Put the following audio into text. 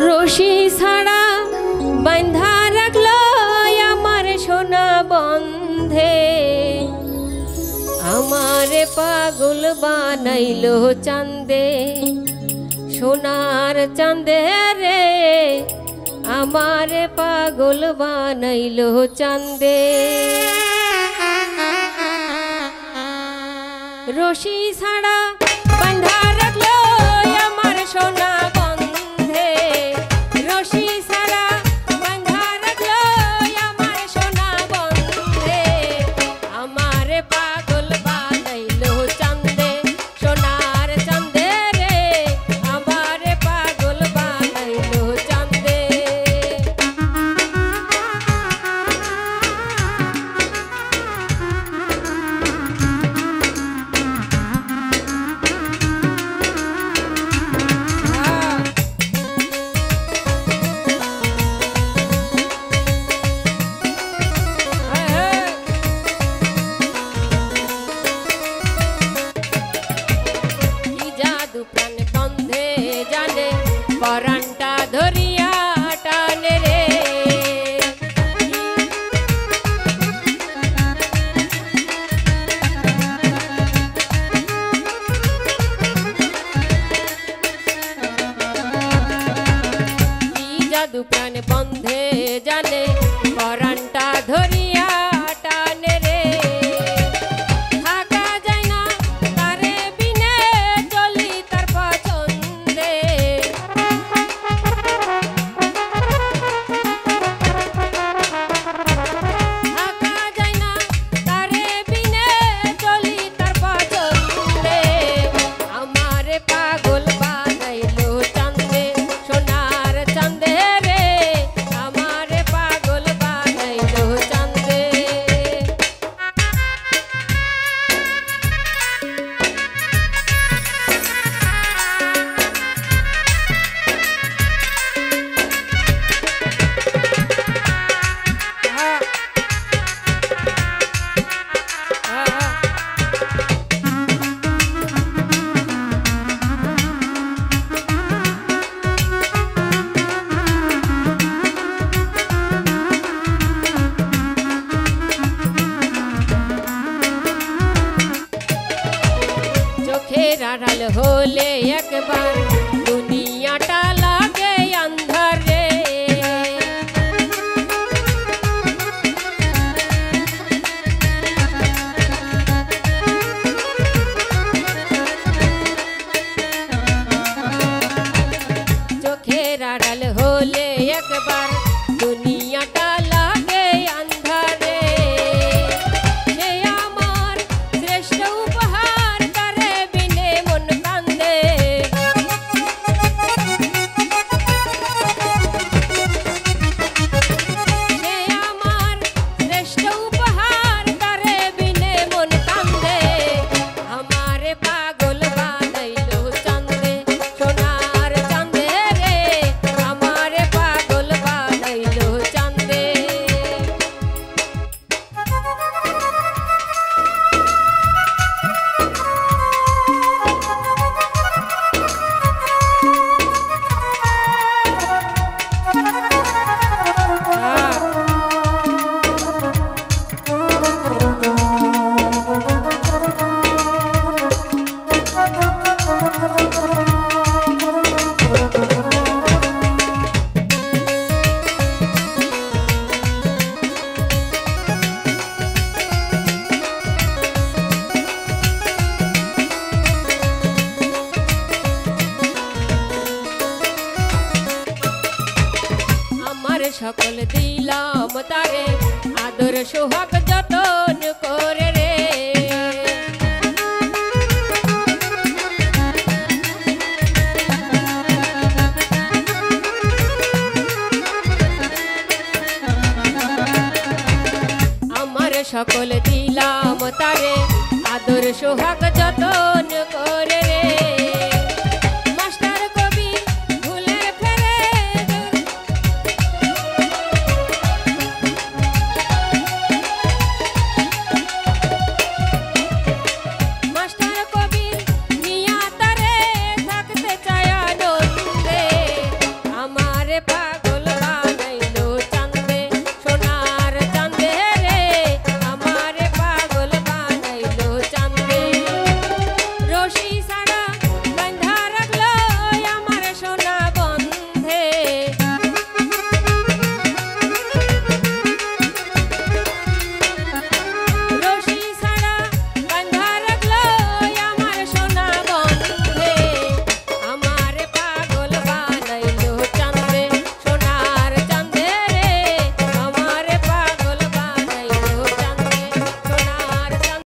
রশি ছাড়া বাঁধা রাখলো আমার সোনা বন্ধে, আমারে পাগল বানাইলো চাঁদে, সোনার চাঁদে রে আমারে পাগল বানাইলো চাঁদে। রশি ছাড়া বাঁধা রাখলো আমার সোনা বন্ধে, রশি ছাড়া বাঁধা রাখলো আমার সোনা বন্ধে, আমারে পাগল বানাইলো চাঁদে, সোনার চাঁদে রে আমারে পাগল বানাইলো চাঁদে। পরানটা ধরিয়া টানে রে, কি জাদু প্রাণ বন্ধে জানে, পরানটা ধরিয়া টানে রে, থাকা যায় না তারে বিনে চলি তার পছন্দে, থাকা যায় না তারে বিনে চলি তার পছন্দে, আমারে পাগল বানাইলো চাঁদে, সোনার চাঁদে রে আমারে পাগল বানাইলো চাঁদে। চোখের আড়াল হলে একবার দুনিয়াটা লাগে আন্ধার রে, চোখের আড়াল হলে একবার দুনিয়াটা লাগে আন্ধার রে, সে আমার শ্রেষ্ঠ উপহার তারে বিনে মন কান্দে, সে আমার শ্রেষ্ঠ উপহার তারে বিনে মন কান্দে, আমারে পাগল বানাইলো চাঁদে, সোনার চাঁদে রে আমারে পাগল বানাইলো চাঁদে। সকল দিলাম তারে আদর সোহাগ যতন করে রে, আমার সকল দিলাম তারে আদর সোহাগ